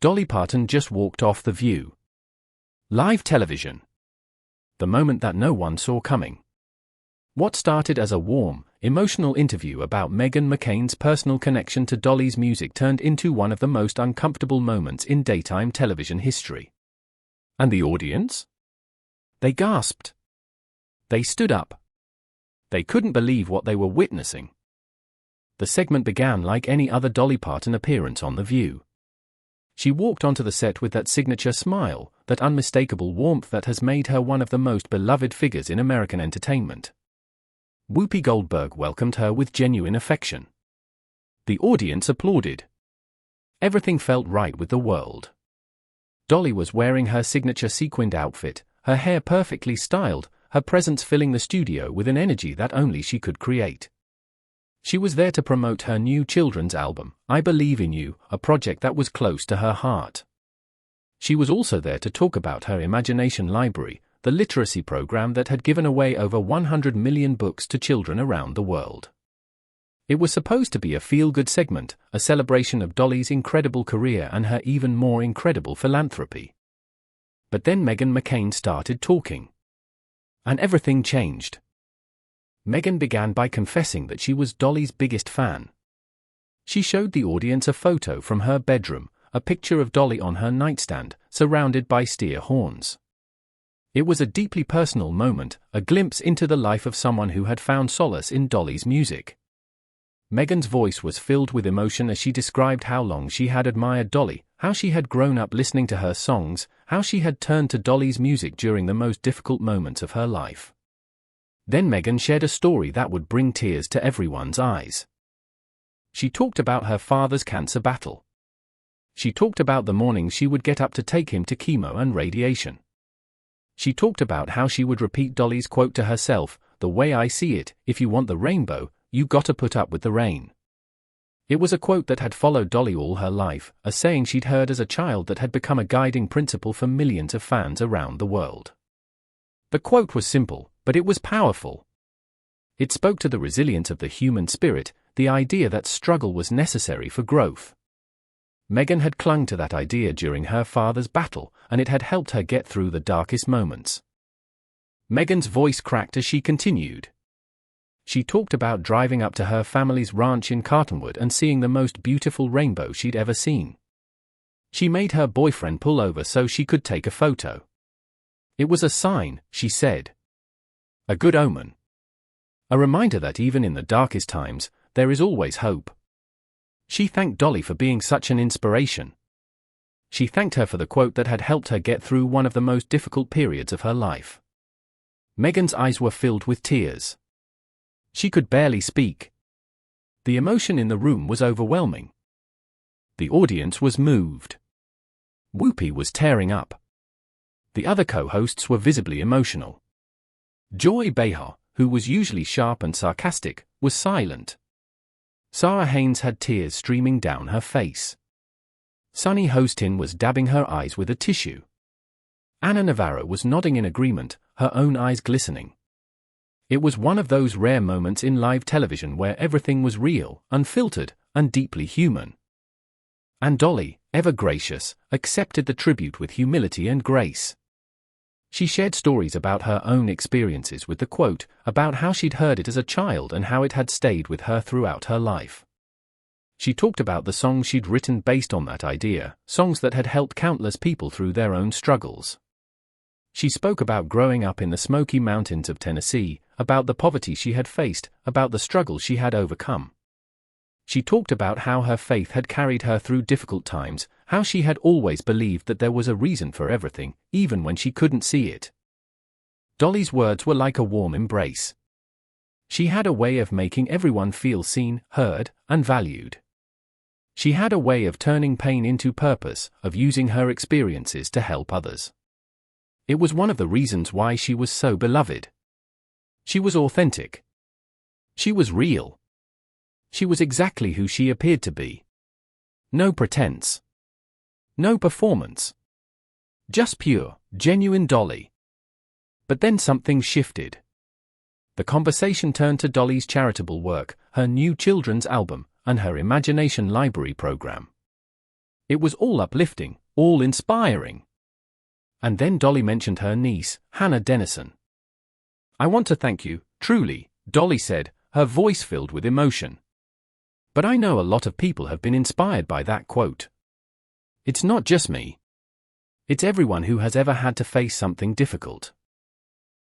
Dolly Parton just walked off The View. Live television. The moment that no one saw coming. What started as a warm, emotional interview about Meghan McCain's personal connection to Dolly's music turned into one of the most uncomfortable moments in daytime television history. And the audience? They gasped. They stood up. They couldn't believe what they were witnessing. The segment began like any other Dolly Parton appearance on The View. She walked onto the set with that signature smile, that unmistakable warmth that has made her one of the most beloved figures in American entertainment. Whoopi Goldberg welcomed her with genuine affection. The audience applauded. Everything felt right with the world. Dolly was wearing her signature sequined outfit, her hair perfectly styled, her presence filling the studio with an energy that only she could create. She was there to promote her new children's album, I Believe in You, a project that was close to her heart. She was also there to talk about her Imagination Library, the literacy program that had given away over 100 million books to children around the world. It was supposed to be a feel-good segment, a celebration of Dolly's incredible career and her even more incredible philanthropy. But then Meghan McCain started talking. And everything changed. Meghan began by confessing that she was Dolly's biggest fan. She showed the audience a photo from her bedroom, a picture of Dolly on her nightstand, surrounded by steer horns. It was a deeply personal moment, a glimpse into the life of someone who had found solace in Dolly's music. Meghan's voice was filled with emotion as she described how long she had admired Dolly, how she had grown up listening to her songs, how she had turned to Dolly's music during the most difficult moments of her life. Then Meghan shared a story that would bring tears to everyone's eyes. She talked about her father's cancer battle. She talked about the mornings she would get up to take him to chemo and radiation. She talked about how she would repeat Dolly's quote to herself, "The way I see it, if you want the rainbow, you gotta put up with the rain." It was a quote that had followed Dolly all her life, a saying she'd heard as a child that had become a guiding principle for millions of fans around the world. The quote was simple, but it was powerful. It spoke to the resilience of the human spirit, the idea that struggle was necessary for growth. Meghan had clung to that idea during her father's battle, and it had helped her get through the darkest moments. Meghan's voice cracked as she continued. She talked about driving up to her family's ranch in Cottonwood and seeing the most beautiful rainbow she'd ever seen. She made her boyfriend pull over so she could take a photo. It was a sign, she said. A good omen. A reminder that even in the darkest times, there is always hope. She thanked Dolly for being such an inspiration. She thanked her for the quote that had helped her get through one of the most difficult periods of her life. Meghan's eyes were filled with tears. She could barely speak. The emotion in the room was overwhelming. The audience was moved. Whoopi was tearing up. The other co-hosts were visibly emotional. Joy Behar, who was usually sharp and sarcastic, was silent. Sarah Haynes had tears streaming down her face. Sunny Hostin was dabbing her eyes with a tissue. Anna Navarro was nodding in agreement, her own eyes glistening. It was one of those rare moments in live television where everything was real, unfiltered, and deeply human. And Dolly, ever gracious, accepted the tribute with humility and grace. She shared stories about her own experiences with the quote, about how she'd heard it as a child and how it had stayed with her throughout her life. She talked about the songs she'd written based on that idea, songs that had helped countless people through their own struggles. She spoke about growing up in the Smoky Mountains of Tennessee, about the poverty she had faced, about the struggles she had overcome. She talked about how her faith had carried her through difficult times, how she had always believed that there was a reason for everything, even when she couldn't see it. Dolly's words were like a warm embrace. She had a way of making everyone feel seen, heard, and valued. She had a way of turning pain into purpose, of using her experiences to help others. It was one of the reasons why she was so beloved. She was authentic. She was real. She was exactly who she appeared to be. No pretense. No performance. Just pure, genuine Dolly. But then something shifted. The conversation turned to Dolly's charitable work, her new children's album, and her Imagination Library program. It was all uplifting, all inspiring. And then Dolly mentioned her niece, Hannah Dennison. "I want to thank you, truly," Dolly said, her voice filled with emotion. "But I know a lot of people have been inspired by that quote. It's not just me. It's everyone who has ever had to face something difficult."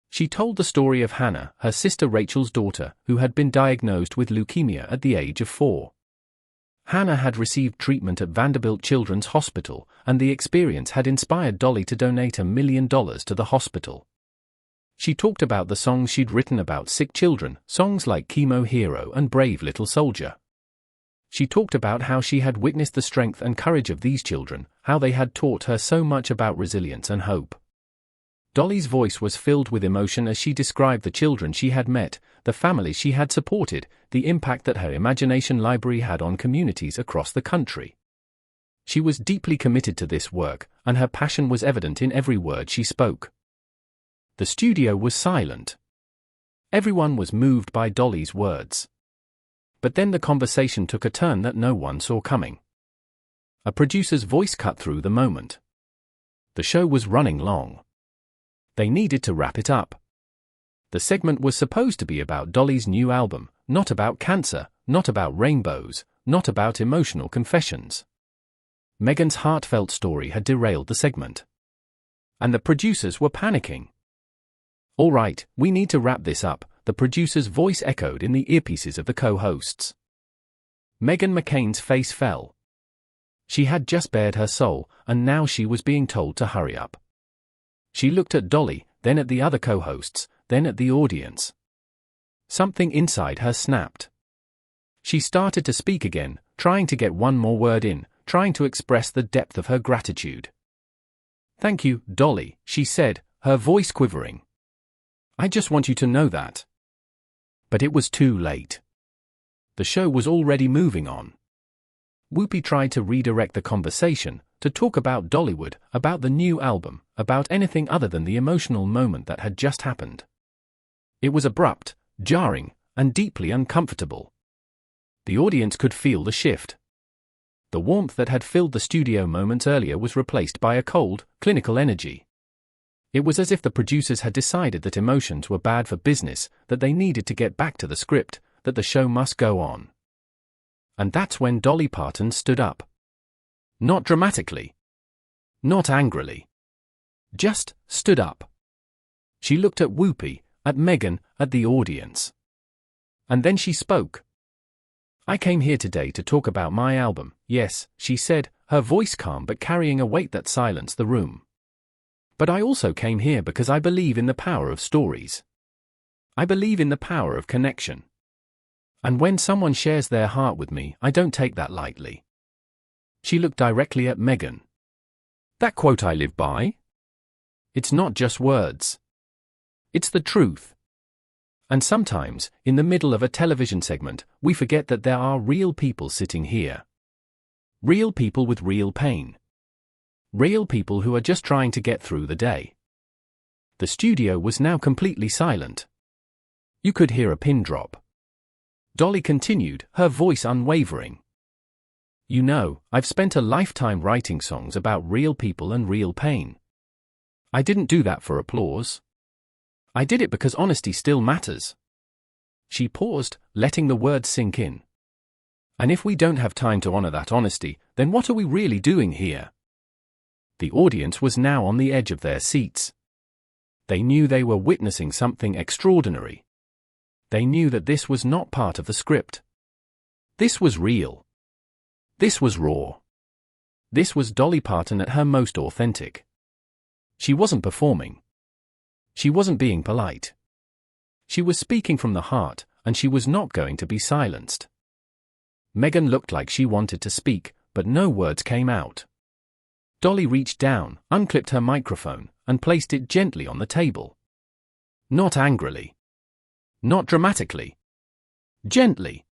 She told the story of Hannah, her sister Rachel's daughter, who had been diagnosed with leukemia at the age of 4. Hannah had received treatment at Vanderbilt Children's Hospital, and the experience had inspired Dolly to donate $1 million to the hospital. She talked about the songs she'd written about sick children, songs like Chemo Hero and Brave Little Soldier. She talked about how she had witnessed the strength and courage of these children, how they had taught her so much about resilience and hope. Dolly's voice was filled with emotion as she described the children she had met, the families she had supported, the impact that her imagination library had on communities across the country. She was deeply committed to this work, and her passion was evident in every word she spoke. The studio was silent. Everyone was moved by Dolly's words. But then the conversation took a turn that no one saw coming. A producer's voice cut through the moment. The show was running long. They needed to wrap it up. The segment was supposed to be about Dolly's new album, not about cancer, not about rainbows, not about emotional confessions. Meghan's heartfelt story had derailed the segment. And the producers were panicking. "All right, we need to wrap this up," the producer's voice echoed in the earpieces of the co-hosts. Meghan McCain's face fell. She had just bared her soul, and now she was being told to hurry up. She looked at Dolly, then at the other co-hosts, then at the audience. Something inside her snapped. She started to speak again, trying to get one more word in, trying to express the depth of her gratitude. "Thank you, Dolly," she said, her voice quivering. "I just want you to know that." But it was too late. The show was already moving on. Whoopi tried to redirect the conversation, to talk about Dollywood, about the new album, about anything other than the emotional moment that had just happened. It was abrupt, jarring, and deeply uncomfortable. The audience could feel the shift. The warmth that had filled the studio moments earlier was replaced by a cold, clinical energy. It was as if the producers had decided that emotions were bad for business, that they needed to get back to the script, that the show must go on. And that's when Dolly Parton stood up. Not dramatically. Not angrily. Just stood up. She looked at Whoopi, at Meghan, at the audience. And then she spoke. "I came here today to talk about my album, yes," she said, her voice calm but carrying a weight that silenced the room. "But I also came here because I believe in the power of stories. I believe in the power of connection. And when someone shares their heart with me, I don't take that lightly." She looked directly at Meghan. "That quote I live by? It's not just words. It's the truth. And sometimes, in the middle of a television segment, we forget that there are real people sitting here. Real people with real pain. Real people who are just trying to get through the day." The studio was now completely silent. You could hear a pin drop. Dolly continued, her voice unwavering. "You know, I've spent a lifetime writing songs about real people and real pain. I didn't do that for applause. I did it because honesty still matters." She paused, letting the words sink in. "And if we don't have time to honor that honesty, then what are we really doing here?" The audience was now on the edge of their seats. They knew they were witnessing something extraordinary. They knew that this was not part of the script. This was real. This was raw. This was Dolly Parton at her most authentic. She wasn't performing. She wasn't being polite. She was speaking from the heart, and she was not going to be silenced. Meghan looked like she wanted to speak, but no words came out. Dolly reached down, unclipped her microphone, and placed it gently on the table. Not angrily. Not dramatically. Gently.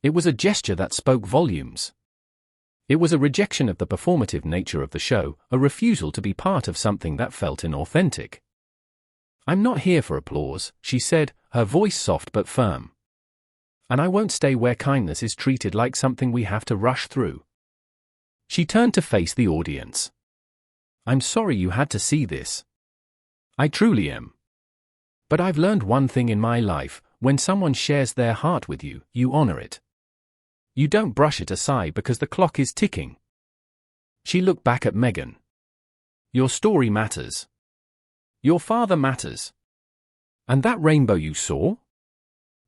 It was a gesture that spoke volumes. It was a rejection of the performative nature of the show, a refusal to be part of something that felt inauthentic. "I'm not here for applause," she said, her voice soft but firm. "And I won't stay where kindness is treated like something we have to rush through." She turned to face the audience. "I'm sorry you had to see this. I truly am. But I've learned one thing in my life: when someone shares their heart with you, you honor it. You don't brush it aside because the clock is ticking." She looked back at Meghan. "Your story matters. Your father matters. And that rainbow you saw?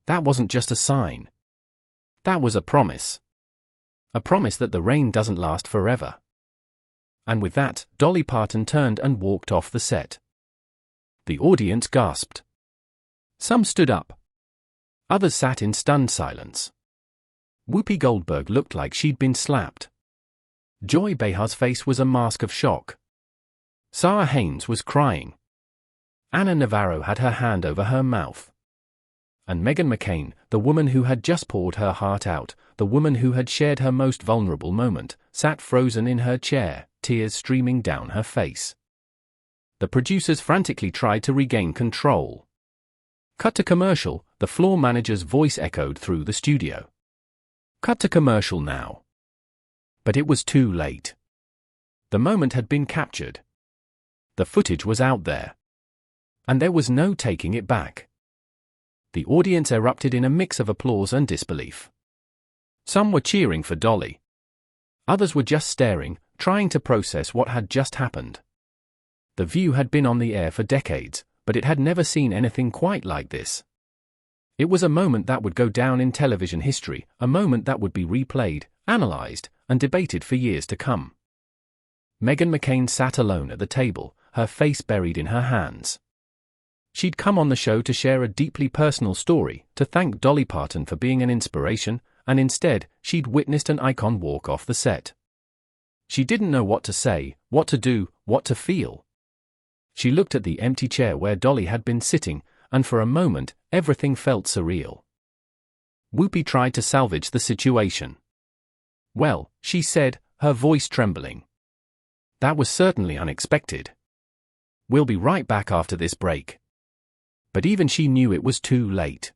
That wasn't just a sign. That was a promise. A promise that the rain doesn't last forever." And with that, Dolly Parton turned and walked off the set. The audience gasped. Some stood up. Others sat in stunned silence. Whoopi Goldberg looked like she'd been slapped. Joy Behar's face was a mask of shock. Sarah Haynes was crying. Anna Navarro had her hand over her mouth. And Meghan McCain, the woman who had just poured her heart out, the woman who had shared her most vulnerable moment, sat frozen in her chair, tears streaming down her face. The producers frantically tried to regain control. Cut to commercial, the floor manager's voice echoed through the studio. Cut to commercial now. But it was too late. The moment had been captured. The footage was out there. And there was no taking it back. The audience erupted in a mix of applause and disbelief. Some were cheering for Dolly. Others were just staring, trying to process what had just happened. The View had been on the air for decades, but it had never seen anything quite like this. It was a moment that would go down in television history, a moment that would be replayed, analyzed, and debated for years to come. Meghan McCain sat alone at the table, her face buried in her hands. She'd come on the show to share a deeply personal story, to thank Dolly Parton for being an inspiration, and instead, she'd witnessed an icon walk off the set. She didn't know what to say, what to do, what to feel. She looked at the empty chair where Dolly had been sitting, and for a moment, everything felt surreal. Whoopi tried to salvage the situation. "Well," she said, her voice trembling. "That was certainly unexpected. We'll be right back after this break." But even she knew it was too late.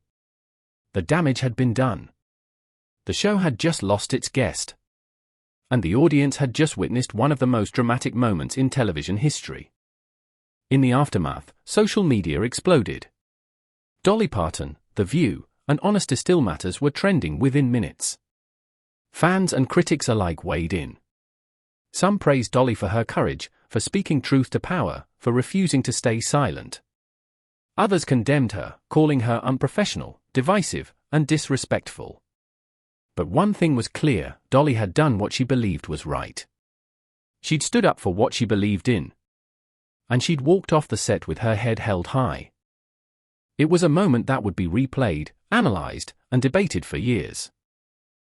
The damage had been done. The show had just lost its guest. And the audience had just witnessed one of the most dramatic moments in television history. In the aftermath, social media exploded. Dolly Parton, The View, and Honesty Still Matters were trending within minutes. Fans and critics alike weighed in. Some praised Dolly for her courage, for speaking truth to power, for refusing to stay silent. Others condemned her, calling her unprofessional, divisive, and disrespectful. But one thing was clear: Dolly had done what she believed was right. She'd stood up for what she believed in. And she'd walked off the set with her head held high. It was a moment that would be replayed, analyzed, and debated for years.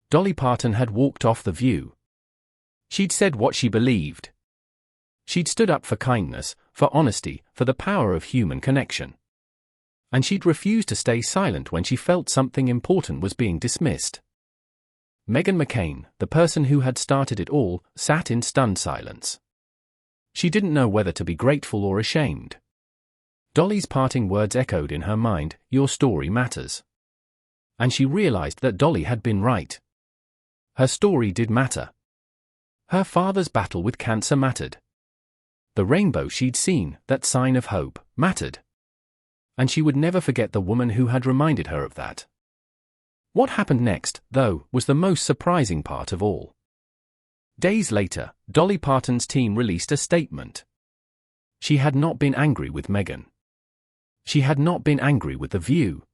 Dolly Parton had walked off The View. She'd said what she believed. She'd stood up for kindness, for honesty, for the power of human connection. And she'd refused to stay silent when she felt something important was being dismissed. Meghan McCain, the person who had started it all, sat in stunned silence. She didn't know whether to be grateful or ashamed. Dolly's parting words echoed in her mind: "Your story matters." And she realized that Dolly had been right. Her story did matter. Her father's battle with cancer mattered. The rainbow she'd seen, that sign of hope, mattered. And she would never forget the woman who had reminded her of that. What happened next, though, was the most surprising part of all. Days later, Dolly Parton's team released a statement. She had not been angry with Meghan. She had not been angry with The View.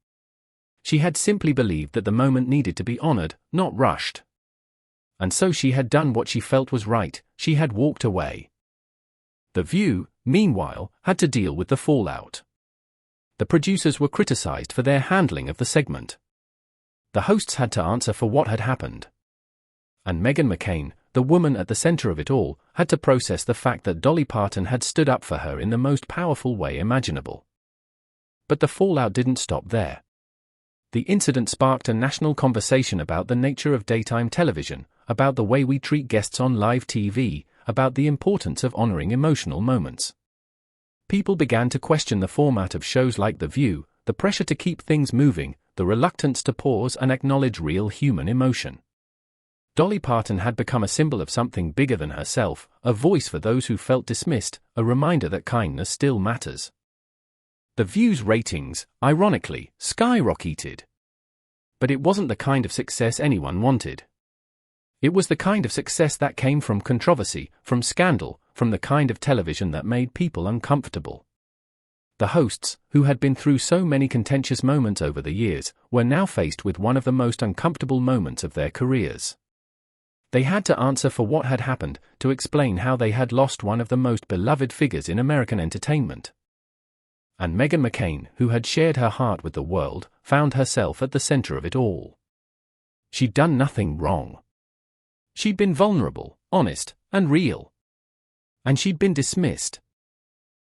She had simply believed that the moment needed to be honored, not rushed. And so she had done what she felt was right: she had walked away. The View, meanwhile, had to deal with the fallout. The producers were criticized for their handling of the segment. The hosts had to answer for what had happened. And Meghan McCain, the woman at the center of it all, had to process the fact that Dolly Parton had stood up for her in the most powerful way imaginable. But the fallout didn't stop there. The incident sparked a national conversation about the nature of daytime television, about the way we treat guests on live TV, about the importance of honoring emotional moments. People began to question the format of shows like The View, the pressure to keep things moving, the reluctance to pause and acknowledge real human emotion. Dolly Parton had become a symbol of something bigger than herself, a voice for those who felt dismissed, a reminder that kindness still matters. The View's ratings, ironically, skyrocketed. But it wasn't the kind of success anyone wanted. It was the kind of success that came from controversy, from scandal, from the kind of television that made people uncomfortable. The hosts, who had been through so many contentious moments over the years, were now faced with one of the most uncomfortable moments of their careers. They had to answer for what had happened, to explain how they had lost one of the most beloved figures in American entertainment. And Meghan McCain, who had shared her heart with the world, found herself at the center of it all. She'd done nothing wrong. She'd been vulnerable, honest, and real. And she'd been dismissed.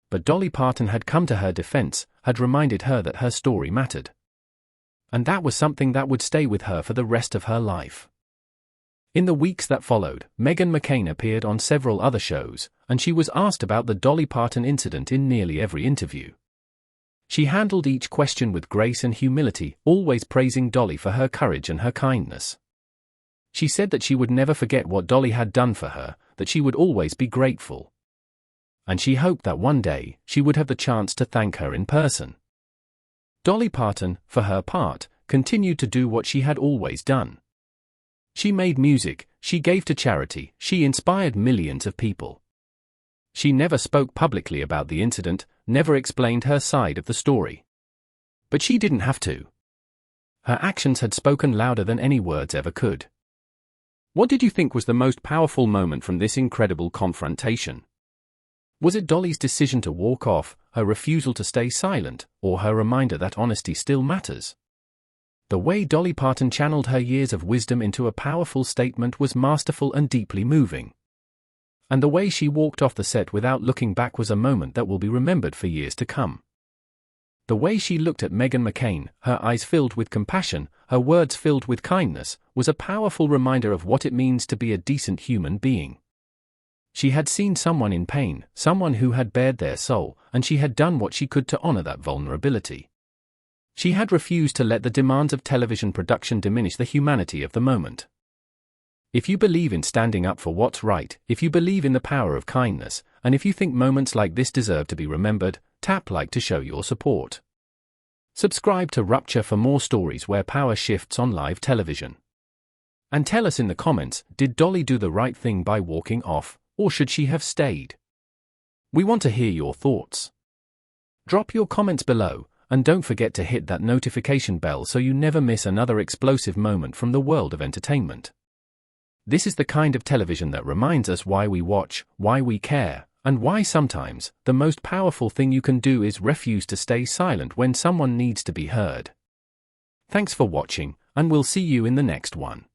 But Dolly Parton had come to her defense, had reminded her that her story mattered. And that was something that would stay with her for the rest of her life. In the weeks that followed, Meghan McCain appeared on several other shows, and she was asked about the Dolly Parton incident in nearly every interview. She handled each question with grace and humility, always praising Dolly for her courage and her kindness. She said that she would never forget what Dolly had done for her, that she would always be grateful. And she hoped that one day, she would have the chance to thank her in person. Dolly Parton, for her part, continued to do what she had always done. She made music, she gave to charity, she inspired millions of people. She never spoke publicly about the incident, never explained her side of the story. But she didn't have to. Her actions had spoken louder than any words ever could. What did you think was the most powerful moment from this incredible confrontation? Was it Dolly's decision to walk off, her refusal to stay silent, or her reminder that honesty still matters? The way Dolly Parton channeled her years of wisdom into a powerful statement was masterful and deeply moving. And the way she walked off the set without looking back was a moment that will be remembered for years to come. The way she looked at Meghan McCain, her eyes filled with compassion, her words filled with kindness, was a powerful reminder of what it means to be a decent human being. She had seen someone in pain, someone who had bared their soul, and she had done what she could to honor that vulnerability. She had refused to let the demands of television production diminish the humanity of the moment. If you believe in standing up for what's right, if you believe in the power of kindness, and if you think moments like this deserve to be remembered, tap like to show your support. Subscribe to Rupture for more stories where power shifts on live television. And tell us in the comments, did Dolly do the right thing by walking off, or should she have stayed? We want to hear your thoughts. Drop your comments below, and don't forget to hit that notification bell so you never miss another explosive moment from the world of entertainment. This is the kind of television that reminds us why we watch, why we care, and why sometimes the most powerful thing you can do is refuse to stay silent when someone needs to be heard. Thanks for watching, and we'll see you in the next one.